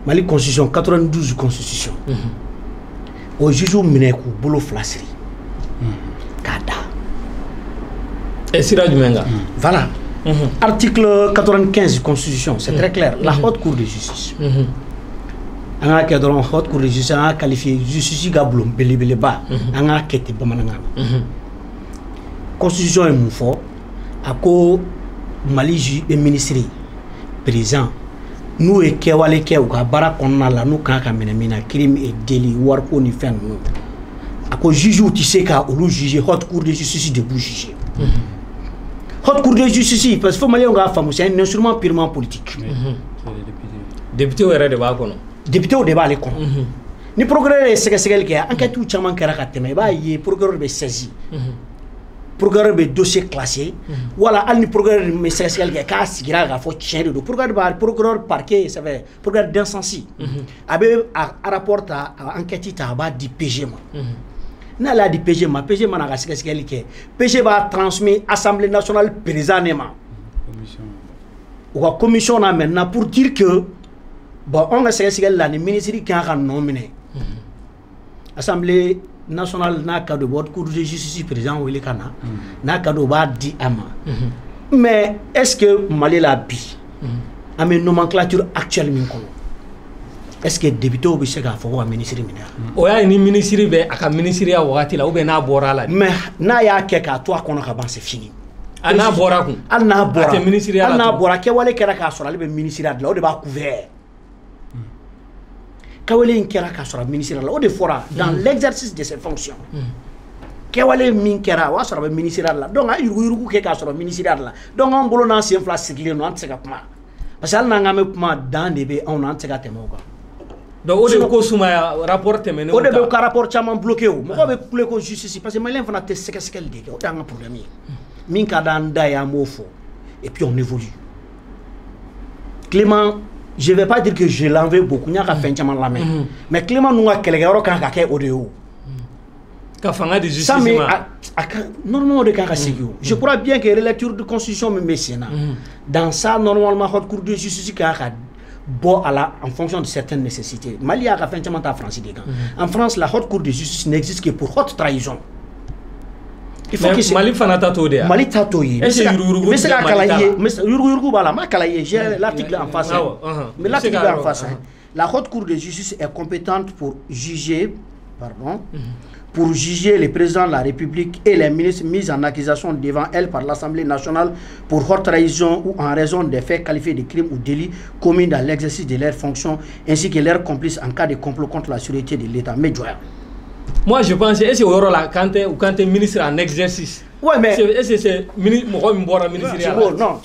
Mali constitution 92 constitution o jugew minɛ k'u bolo fila siri k'a da sira jumɛn kan voilà article 95 constitution c'est très clair la haute cour de justice an k'a kɛ dɔrɔn haute cour de justice an k'a qualifier justice ka bulon belebeleba an k'a kɛ ten bamanankan na constitution ye mun fɔ a ko Mali juge et ministre président n'u ye kɛwale kɛ u ka baara kɔnɔna la n'u kan ka minɛ min na crime et délit wariko ni fɛn ninnu a ko jugew tɛ se ka olu juger haute cour de justice de b'u juger haute cour de justice parce que fo maliyɛnw k'a faamu c'est un instrument purement politique députéw yɛrɛ de b'a kɔnɔ députéw de b'ale kɔnɔ ni procureur ye sɛgɛsɛgɛli kɛ enquêtew caman kɛra ka tɛmɛ i b'a ye procureur bɛ saisi procureur bɛ dossier classé wala hali ni procureur bɛ sɛgɛsɛgɛli kɛ k'a sigira k'a fɔ tiɲɛ de don procureur parquet c'est vrai procureur d'instance a bɛ a rapport ta a enquête ta a b'a di PG ma n'ale y'a di PG ma PG mana ka sɛgɛsɛgɛli kɛ PG b'a transmis assemblée nationale président de ma u ka commission na maintenant pour dire que bon anw ka sɛgɛsɛgɛli la ni ministre kan ka nɔ minɛ assemblée national n'a ka don haute cour de justice président wele ka na n'a ka don o b'a di a ma mais est-ce que Mali la bi an bɛ nomenclature actuelle min kɔnɔ est-ce que députéw bɛ se k'a fɔ ko ka ministre minɛ o y'a ye ni ministre bɛ a ka ministeriya wagati la ou bien n'a bɔra la mais n'a y'a kɛ k'a to a kɔnɔ ka ban c'est fini a n'a bɔra kun hali n'a bɔra a tɛ ministeriya la hali n'a bɔra kɛwale kɛra k'a sɔrɔ ale bɛ ministeriya de la o de b'a couvert kɛwale in kɛra k'a sɔrɔ ministeriya la o de fɔra dans l'exercice de ses fonctions kɛwale min kɛra o y'a sɔrɔ a bɛ ministeriya de la donc a ye yuruguyurugu kɛ k'a sɔrɔ ministeriya de la donc an bolo n'an sen fila sigilen don an tɛ se ka kuma parce que hali n'an k'an bɛ kuma dan de bɛ anw na an tɛ se ka tɛmɛ o kan donc o de bɛ ko sumaya rapport tɛmɛnenw o de bɛ ka rapport caman bloqué o mɔgɔw bɛ kule ko justice parce que maliyɛn fana tɛ sɛgɛsɛgɛli de kɛ o de y'an ka problème ye min ka d'an da ye an b'o fɔ et puis on évolue Clément je vais pas dire que je l'en veux beaucoup n y'a ka fɛn caman lamɛn mais Clément ninnu ka kɛlɛkɛyɔrɔ kan ka kɛ o de ye o ka fanga di justice ma normalement o de kan ka segin o je crois bien que relecture de constitution min bɛ sen na dans ça normalement haute cour de justice kan ka bɔ a la en fonction de certaines nécessités Mali y'a ka fɛn caman ta France de kan en France la haute cour de justice n'existe que pour haute trahison il faut que Mali fana ta t'o de ya Mali ta t'o ye est ce que yuruguyurugu bɛ se ka kalan i ye yuruguyurugu b'a la n m'a kalan i ye j'ai l'article en face mais l'article en face la haute cour de justice est compétente pour juger pardon, pour juger le président de la République et les ministres mis en accusation devant elle par l'Assemblée nationale pour haute trahison ou en raison des faits qualifiés de crimes ou délits commis dans l'exercice de leurs fonctions, ainsi que leurs complices en cas de complot contre la sûreté de l'État. Mais moi, je pense, est-ce que quand tu es ministre en exercice, ouais, mais est-ce que c'est ministre non,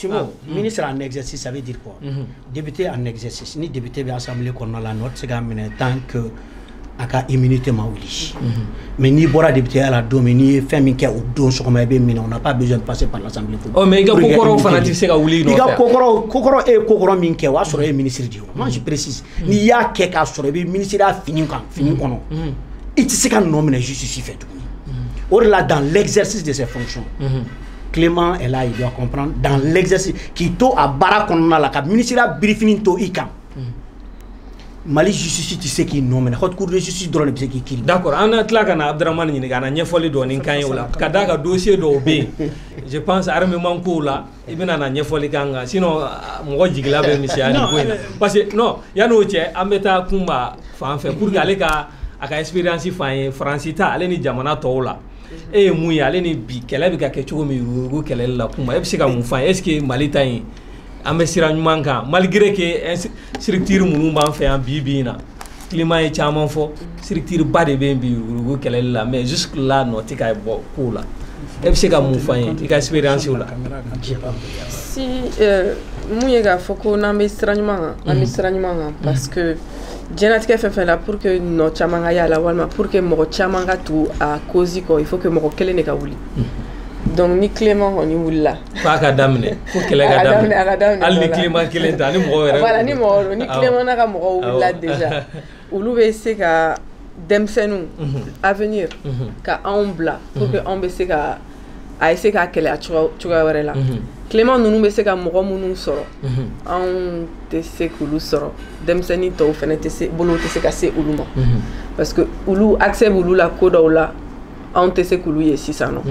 ministre en exercice, ça veut dire quoi? Député en exercice, ni député de l'Assemblée qu'on a la note, c'est quand même tant que aka immunité maouli. Mais ni bora député à la domini, famille qui a don sur ma bien, on n'a pas besoin de passer par l'Assemblée. Oh, mais il y a kokoro fanatique c'est kaouli. Il y a kokoro et kokoro minke wa sur le ministre du. Moi je précise. Ni ya keka sur le ministre a fini kono. Il se quand nommer justice fait tout. Au-delà dans l'exercice de ses fonctions. Clément est là, il doit comprendre dans l'exercice qui to a bara kono la ka ministre a briefing to ikam. Mali justice tu sais qui nomme na haute cour de justice drone bi qui kill. D'accord, ana tlaka Abdraman ni gana nyefoli do ni kan yola kadaka dossier do be. Je pense armement ko la ibina na nyefoli kanga sinon mo jigla be misiani ko parce que non ya no che ambeta kumba fa fait pour aller ka aka expérience fa francita ale ni jamana to la e mu ya ale ni bi kele bi ka ke chugo mi rugo kele la kumba e bi ka mu fa est-ce que Mali tay ambesira nyumanka malgré que structure munu ban fait en bibina climat est chaman fo structure ba de ben bi rugo kele la mais jusque là no tika bo ko la e bi ka mu fa e ka expérience la si mu yega foko na ambesira nyumanga parce que Jenatique fait là pour que no chamanga ya la walma pour que mo chamanga tout à cause ko il faut que mo kele ne ka wuli. Donc ni Clément on y wula. Pas ka damne. Faut que les gars damne. Al ni Clément kele ta ni mo wera. Voilà ni Clément na ka mo wula déjà. Ulu be se ka demsenu avenir ka ombla pour que on be se ka a essayer ka kele a chuga wera la. Clément nous be se ka mo munu soro. On te se kulu soro. Demseni to fene te se bolo te se ka se uluma. Parce que ulu accès ulu la koda ula on te se kulu ye sisano.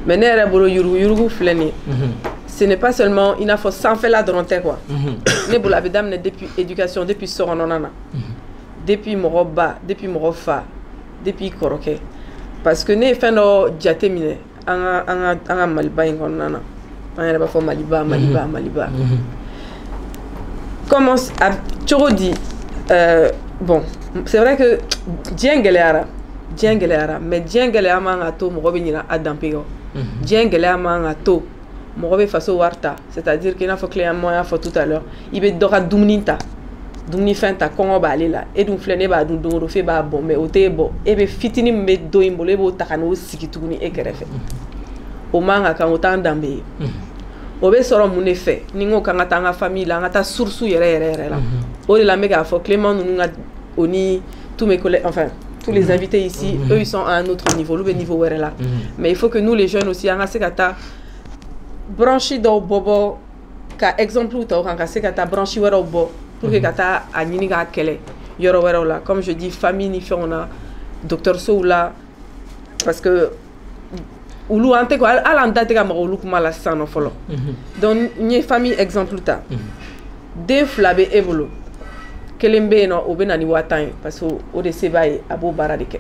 Mais nere bolo yurugu fleni. Ce n'est pas seulement il faut sans faire la dronte quoi. Ne bola bedam ne depuis éducation depuis soronona. Depuis moroba, depuis morofa, depuis koroke. Parce que ne fait no diatemine anga maliba ngona. On va faire maliba. Comment tu dis bon, c'est vrai que Djengelera, mais Djengelera manga to mo revenir à Dampego. Djengelera manga to mo reve faso warta, c'est-à-dire qu'il a faut client moi faut tout à l'heure. Il be dora dumninta. Dumni fenta kongo ba lela et dum flene ba dum do fe ba bon mais ote bo e be fitini me do imbole bo takano sikituni e kerefe. O manga kan otan dambe. Obe soro mun effet ningo kanga tanga famille la ngata source yere la o de la mega fo Clément nous oni tous mes collègues enfin tous les invités ici eux ils sont à un autre niveau le niveau were là mais il faut que nous les jeunes aussi anga sekata branchi do bobo ka exemple ou ta anga sekata branchi were bo pour que kata anyini ga kele yoro were là comme je dis famille ni fait on a docteur Soula parce que ulu ante ko ala ndate ka mo ulu kuma la sano folo donc ni famille exemple ta de flabe evolo kelembe no obena ni watan parce que o de sebaye abo baradike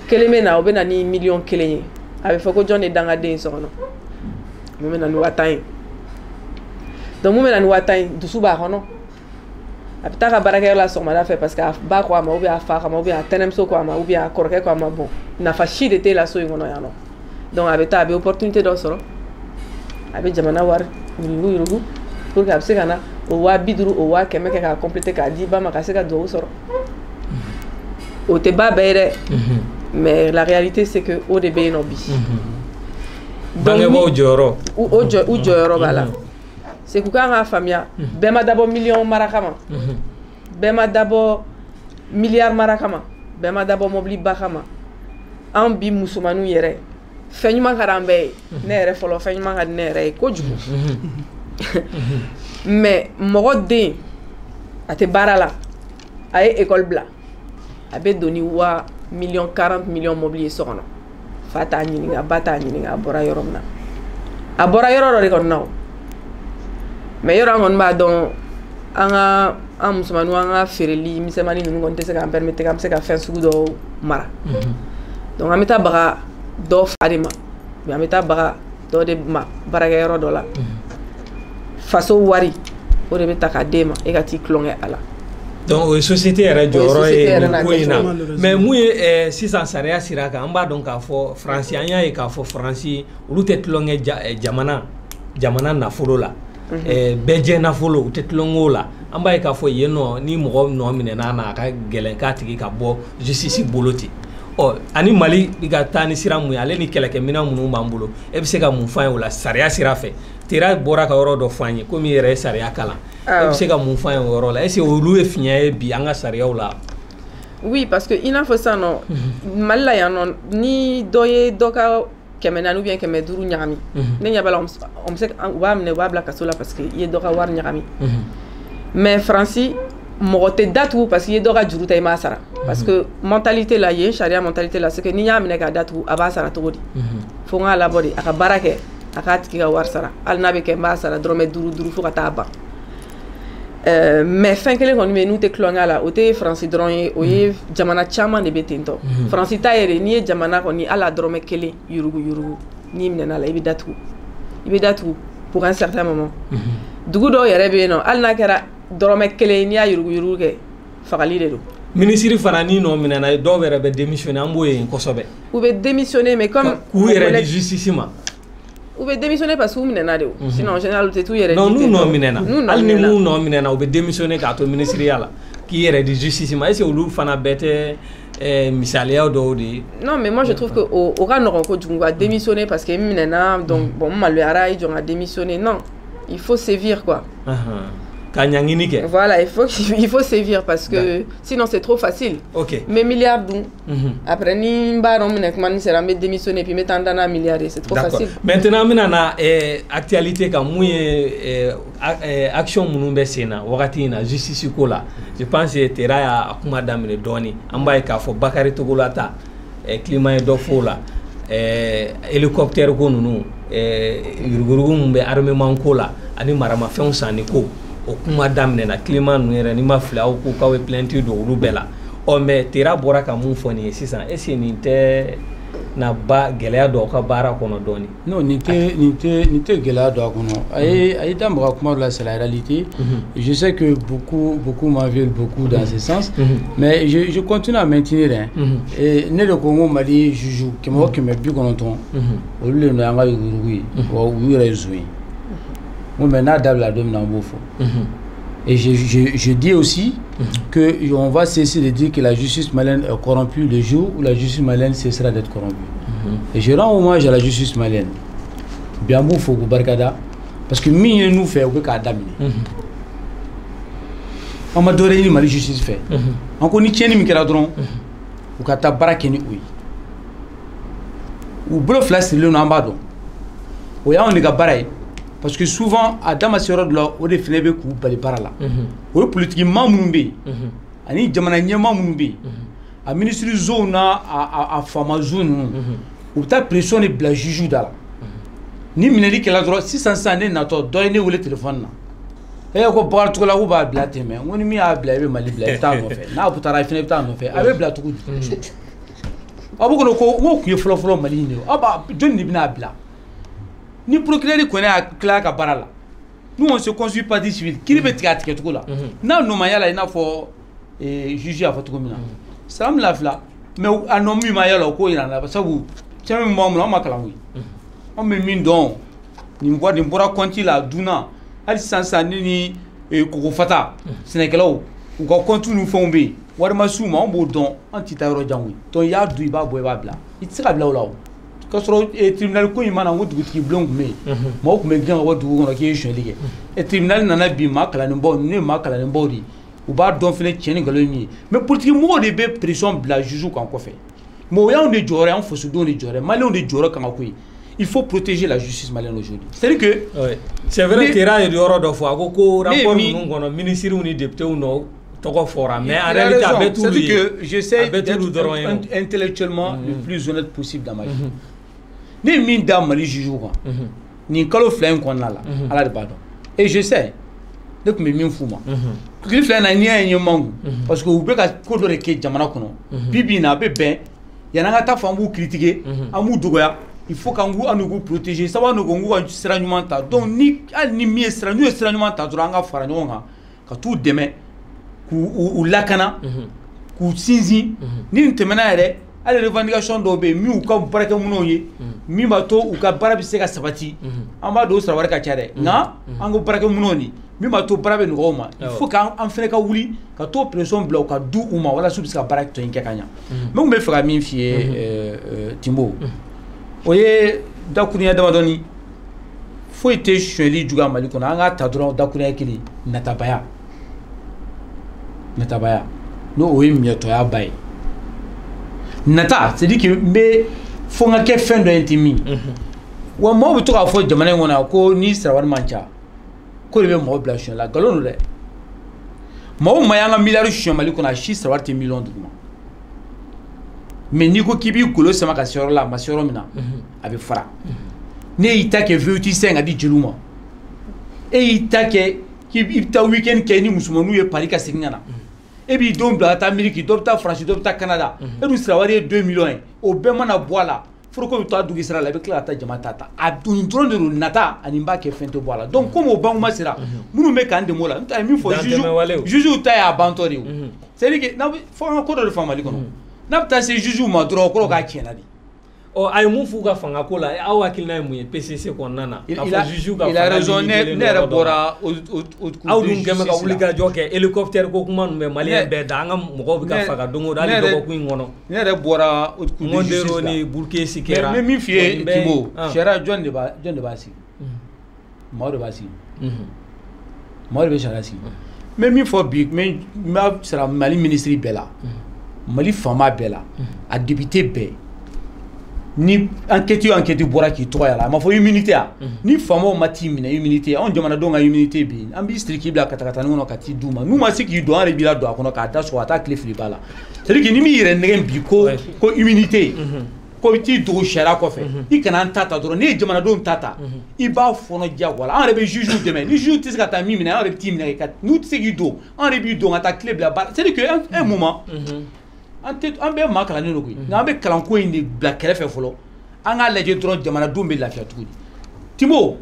keleme na obena ni million kelenye ave foko jonne danga de sono momena ni watan donc momena ni watan dusuba hono apita ka baraka la so mala fait parce que ba ko ma obi afa ma obi atenem so ko ma obi akorke ko ma bon na fashi de te la so ngono ya no. Donc avec ta opportunité de soro avec jamana war yurugu pour que abse kana o wa biduru o wa kemeke ka compléter ka di ba makase ka do soro o te ba bere mais la réalité c'est que o de be no bi donc o joro bala c'est ku ka famia bema dabo million marakama bema dabo milliard marakama bema dabo mobli bakama an bi musumanu yere fenyuma karambe nere folo fenyuma kad nere ko jugu mais mogode ate barala ay école bla abe doni wa million 40 millions mobilier sono fata nyini nga bata nyini nga bora yoromna abora yororo re kon naw mais yorangon ba don anga an musomaninw an ka feereli misɛnmanin ninnu kɔni tɛ se k'an permettre k'an bɛ se ka fɛn sugu dɔw mara donc an bɛ taa baga dɔ fa de ma mais an bɛ taa baga dɔ de ma baarakɛyɔrɔ dɔ la faso wari o de bɛ ta k'a d'e ma e ka t'i tulonkɛ a la. donc o ye société yɛrɛ jɔyɔrɔ ye nin ko in na mais mun ye sisan sariya sira kan an b'a dɔn k'a fɔ faransi an y'a ye k'a fɔ faransi olu tɛ tulonkɛ jamana nafolo la bɛɛ jɛ nafolo u tɛ tulonkɛ o la an b'a ye k'a fɔ yen nɔ ni mɔgɔ nɔ minɛna n'a ka gɛlɛn k'a tigi ka bɔ justice bolo ten ani Mali bɛ ka taa ni sira mun ye ale ni kɛlɛkɛminɛn minnu b'an bolo e bɛ se ka mun f'an ye o la sariya sira fɛ Tera bɔra ka yɔrɔ dɔ f'an ye komi i yɛrɛ ye sariya kalan e bɛ se ka mun f'an ye o yɔrɔ la est-ce que olu ye fiɲɛ ye bi an ka sariyaw la. Oui, parce que i n'a fɔ sisan nɔ Mali la yan nɔ ni dɔ ye dɔ ka 400 ou bien 500 ɲagami ne ɲɛ b'a la u b'a minɛ u b'a bila kaso la parce que i ye dɔ ka wari ɲagami mais Faransi mɔgɔ tɛ datugu parce que i ye dɔ ka juru ta i m'a sara parce que mentalité la yen sariya mentalité la c'est que n'i y'a minɛ k'a datugu a b'a sara cogo di fo n k'a labɔ de a ka baara kɛ a k'a tigi ka wari sara hali n'a bɛ kɛ n b'a sara dɔrɔmɛ 5 fo ka taa ban mais fɛn kelen kɔni bɛ yen n'u tɛ tulonkɛ la o tɛ Faransi dɔrɔn ye o ye jamana caman de bɛ ten tɔ Faransi ta yɛrɛ n'i ye jamana kɔni hali a dɔrɔmɛ 1 yurugu n'i minɛna la i bɛ datugu pour un certain moment dugu dɔw yɛrɛ bɛ yen nɔ hali n'a kɛra dɔrɔmɛ 1 n'i y'a yurugu kɛ fagali de don. Ministre fana ni nɔ minɛna dɔw yɛrɛ bɛ démissionner an b'o ye kosɛbɛ. U bɛ démissionner mais comme k'u yɛrɛ di justice ma. U bɛ démissionner parce que u minɛna de o sinon en général u tɛ t'u yɛrɛ di. non n'u nɔ minɛna hali ni mun nɔ minɛna u bɛ démissionner k'a to ministeriya la k'i yɛrɛ di justice ma est-ce que olu fana bɛɛ tɛ misaliya dɔw de ye. Non mais moi je trouve que o ka nɔgɔn kojugu ka démissionner parce que minɛna donc bon n maloyara i jɔ n ka démissionner non il faut sévir quoi. Voilà, il faut sévir parce que sinon c'est trop facile. Ok. Mais milliards dun. Après ni baron minekman sera me démissionner puis mettre dans un milliard c'est trop facile. Maintenant na actualité ka mouye action munu be sena wakati na justice ko la. Je pense que Tera ya akuma damine doni amba e ka fo Bakari Togolata climat do fo la hélicoptère ko nunu yuruguru mbe armement ko la ani marama fɛnw sanni ko o kuma daminɛ na climat nu yɛrɛ ni ma fila aw ko k'aw ye plainte don olu bɛɛ la mais Tera bɔra ka mun fɔ nin ye sisan est-ce que nin tɛ na ba gɛlɛya dɔ ka baara kɔnɔ dɔɔni. Non nin tɛ gɛlɛya dɔ a kɔnɔ a ye da maga kuma la c'est la réalité. Je sais que beaucoup m'en veulent beaucoup dans ce sens mais je continue à maintenir et ne de ko Mali juge kɛmɛ kɛmɛ 90 olu le no an ka yurugu ye u yɛrɛ zo ye. Mais n'a dabla dom na bofo. Et je dis aussi que on va cesser de dire que la justice malienne est corrompue le jour où la justice malienne cessera d'être corrompue. Et je rends hommage à la justice malienne. Bien bofo ko barkada parce que min nous fait o ka daminer. On m'a donné ni Mali justice fait. On connaît tieni mi kera dron o ka ta baraka ni oyi. Ou blo flash le no ambado. O ya on de ka barai. Parce que souvent, à Damasero de là, on est fini avec vous par les là. On est politiquement moumbi. Ani jamana nyama moumbi. A ministre zone a fama zone. Ou ta pression est bla juju dala. Ni mineli que la droite 600 ne nato doy ne ou le téléphone na. E ko bar to la ou ba bla teme. On mi a bla be mali bla ta no fe. Na bu tara fini ta no fe. Ave bla to ku. Abu ko wo ku flo mali ne. Aba jonni bina bla. Ni procureur connaît à clair ka barala. Nous on se consuit pas du civil. Qui veut tirer tout là. Na no mayala ina fo juger à votre commune. Salam la fla. Mais à no mi mayala ko ina na sabu. Tiens mo mo ma kala wi. On me min don. Ni mboa ni mbora konti la duna. Ali sansa ni ko fata. Sénégalaw. Ou ko kontu nous fombe. War ma suma on bo don anti tayro jangui. To ya du ba boy ba bla. Itira bla law. Le tribunal ko imana ngo duguti blong me mo ko me gan wa dugu ngono ke shon lige et tribunal nana bi makala ne bo ne makala ne bodi u ba don fene tieni galo mi mais politique mo de be pression bla juju kan ko fait mo ya on de jore on fosu don de jore mali on de jore kan ko il faut protéger la justice malienne aujourd'hui c'est que c'est vrai que ra yoro do fo ko rapport nous ngono ministre ou ni député ou non toko fora mais en réalité avec tout c'est que j'essaie d'être intellectuellement le plus honnête possible dans ma vie. Ni min Mali juge quoi ni kalo flin qu'on a là à la débat et je sais ne kun bɛ min f'u ma kili filɛ na n'i y'a ye n ye mangu parce que u bɛ ka ko dɔ de kɛ jamana kɔnɔ bi bi in na a bɛ bɛn yan'an ka taa fɔ an b'u critiquer an b'u dɔgɔya il faut qu'an k'u protéger sabu an k'u ka sira ɲuman ta donc ni hali ni min ye sira n'u ye sira ɲuman ta dɔrɔn an ka fara ɲɔgɔn kan ka t'u dɛmɛ k'u lakana k'u sinsin ni nin tɛmɛna yɛrɛ hali revendication dɔw bɛ yen min y'u ka baarakɛminɛnw ye min b'a to u ka baara bɛ se ka sabati an b'a dɔn o sara wɛrɛ ka ca dɛ nka an ko baarakɛminɛw nin min b'a to baara bɛ nɔgɔya u ma il faut qu'an fɛnɛ ka wuli ka t'o pression bila u ka du u ma walasa u bɛ se ka baara tɔ in kɛ ka ɲɛ n kun bɛ fɛ ka min f'i ye Timbo o ye dakurunya damadɔni foyi tɛ sonyɛli juguya Mali kɔnɔ an k'a ta dɔrɔn dakurunya kelen natabaya n'o ye miɲɛtɔya ba ye nata c'est à dire que n bɛ fo n ka kɛ fɛn dɔ ye ten min wa maaw bɛ to k'a fɔ jamana in kɔnɔ ko ni sarawari man ca ko de bɛ mɔgɔ bila sonyɛ la nkalon don dɛ maaw ma y'an ka miliyari sonyɛ Mali kɔnɔ a si sarawari tɛ miliyɔn duguma mais n'i ko k'i b'i golo sama ka se yɔrɔ la a ma se yɔrɔ min na a bɛ fara ne y'i ta kɛ VOT5 ka di jeliw ma e y'i ta kɛ k'i bɛ taa weekend kɛ ni musomaninw ye Paris ka segin ka na e b'i denw bila ka taa Amérique dɔ bɛ taa France dɔ bɛ taa Canada e dun sarawari ye 2 millions ye o bɛɛ mana bɔ a la foroko bɛ to a dugu sira la i bɛ tila ka taa jama ta a dun dɔrɔn de don nata ani n b'a kɛ fɛn tɛ bɔ a la donc comme o bankuma sera minnu bɛ k'an dɛmɛ o la n ta ye min fɔ juges ta y'a bantɔ de ye c'est à dire que fo an ka ko dɔ de faamu Mali kɔnɔ n'a bɛ taa se juges ma dɔrɔn o kɔrɔ k'a tiɲɛna de. a ye mun f'u ka fanga ko la aw hakilina ye mun ye PCC kɔnɔna na il a raison ne yɛrɛ bɔra aw dun kɛmɛ ka wuli ka jɔ kɛ hélicoptère ko kuma ninnu bɛ Maliyɛn bɛɛ da an ka mɔgɔw bɛ ka faga don o don hali dɔgɔkun in kɔnɔ ne yɛrɛ bɔra Mondero ni Burkesi kɛra mais min f'i ye Timbo sariya jɔn de b'a sigi maaw de b'a sigi maaw de bɛ sariya sigi n bɛ min fɔ bi n b'a sara Mali ministre bɛɛ la Mali faama bɛɛ la a député bɛɛ ni enquête bɔra k'i tɔgɔ yala a ma fɔ immunité a ni faamaw ma t'i minɛ immunité anw jamanadenw ka immunité bɛ yen an b'i siri k'i bila katakatani kɔnɔ ka t'i d'u ma n'u ma se k'i don an yɛrɛ b'i la don a kɔnɔ k'a da sɔgɔ a t'a tile fili ba la c'est à dire que ni min yɛrɛ nɛgɛ bi ko immunité ko i t'i dogo sariya kɔfɛ i kana an ta dɔrɔn ne ye jamanadenw ta i b'a fɔnɔ diyagoya la an yɛrɛ bɛ juges dɛmɛ ni juges tɛ se ka taa min minɛ an yɛrɛ bɛ t'i minɛ n'u tɛ se k'i don an yɛrɛ b'i don ka taa tile bila ba la c'est à dire que un moment an bɛ maa kalannen don koyi nka an bɛ kalanko in de bila kɛrɛfɛ fɔlɔ an k'a lajɛ dɔrɔn jamanadenw bɛ lafiya cogo di Timbo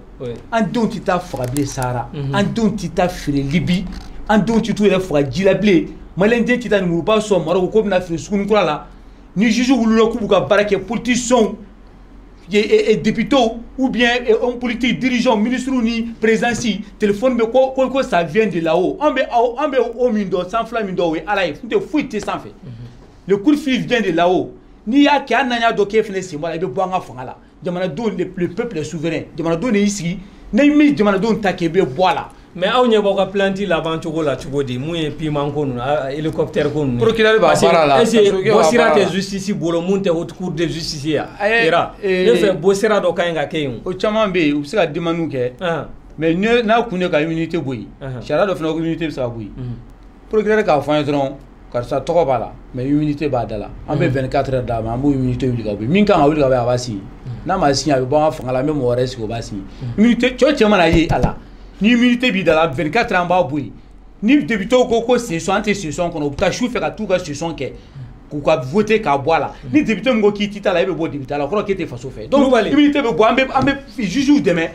an denw tɛ taa faga bilen Sahara an denw tɛ taa feere Libi an denw tɛ t'u yɛrɛ faga ji la bilen Maliyɛn den tɛ taa lemuruba sɔn Marɔku k'o bɛna feere Sugunikura la ni juges wulila k'u b'u ka baara kɛ politiciens députés ou bien hommes politiques dirigeants ministres ni présidents téléphone bɛ ko ça vient de là-haut an bɛ o min dɔn sanfɛla min dɔn o ye Ala ye n tɛ foyi tɛ sanfɛ le coup de fil vient de là-haut n'i y'a kɛ hali n'an y'a dɔn k'e fana sen b'a la i bɛ bɔ an ka fanga la jamanadenw le peuple est souverain jamanadenw de y'i sigi ni min jamanadenw ta kɛ i bɛ bɔ a la mais aw ɲɛ b'aw ka plainte laban cogo la cogo di mun ye piment ko ninnu hélicoptère ko ninnu procureur b'a baara la est-ce que bɔ sira tɛ justice bolo mun tɛ haute cour de justice ye Ira ne fɛ bɔ sira dɔ ka ɲi ka kɛ yen o caman bɛ yen u bɛ se ka demande kɛ mais n'a kun ye ka immunité bɔ yen sariya dɔ fana ko immunité bɛ se ka bɔ yen procureur k'a fɔ an ye dɔrɔn karisa tɔgɔ b'a la mais immunité b'a da la an bɛ 24 heures d'a ma an b'o immunité wuli ka bɔ yen min kan ka wuli ka bɔ yen a b'a signer n'a ma signer a bɛ bɔ an ka fanga la an bɛ mɔgɔ wɛrɛ sigi o b'a signer immunité cɛ mana ye a la ni immunité b'i da la 24 heures an b'a bɔ yen ni députés ko session an tɛ session kɔnɔ u bɛ taa su fɛ ka t'u ka session kɛ k'u ka voter k'a bɔ a la ni député min ko k'i tɛ taa la e bɛ bɔ député la o kɔrɔ k'e tɛ faso fɛ donc immunité bɛ bɔ an bɛ juges dɛmɛ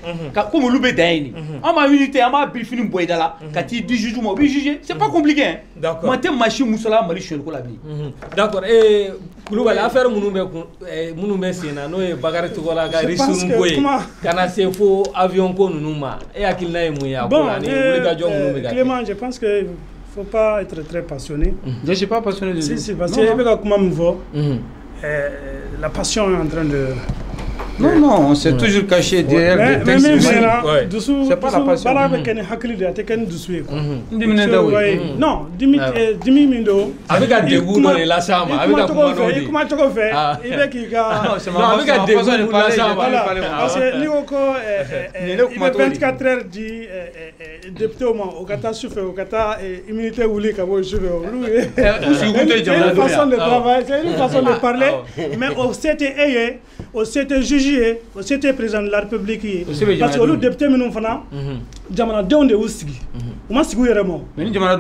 comme olu bɛ dan yen de an b'a immunité an b'a birifini bɔ i da la ka t'i di juge ma o b'i juger c'est pas compliqué hein man tɛ maa si musala Mali sonyɛliko la bilen d'accord Kulubali affaire minnu bɛ sen na n'o ye Bakari Togola ka risque ko ye ka na se fo avion ko ninnu ma e hakilina ye mun ye a ko la ni wulikajɔ minnu bɛ ka kɛ Clément je pense que faut pas être très passionné. Je ne suis pas passionné de ça. Si, parce que la passion est en train de... Non, on s'est toujours caché derrière des textes. C'est pas la passion. Non, Dimi Mindo. Avec un dégoût dans les lassams, avec un comment il comment tu fait il est qui non, avec un dégoût dans les lassams. Parce que Nioko, il est 24 heures dit député au moins, au Kata souffre, au Kata immunité ou les cabos souffre. C'est une façon de travailler, c'est une façon de parler, mais au CT jugé, au CT président de la République, parce que le député Minoufana, jamanadenw de y'u sigi u ma sigi u yɛrɛ ma mais ni jamana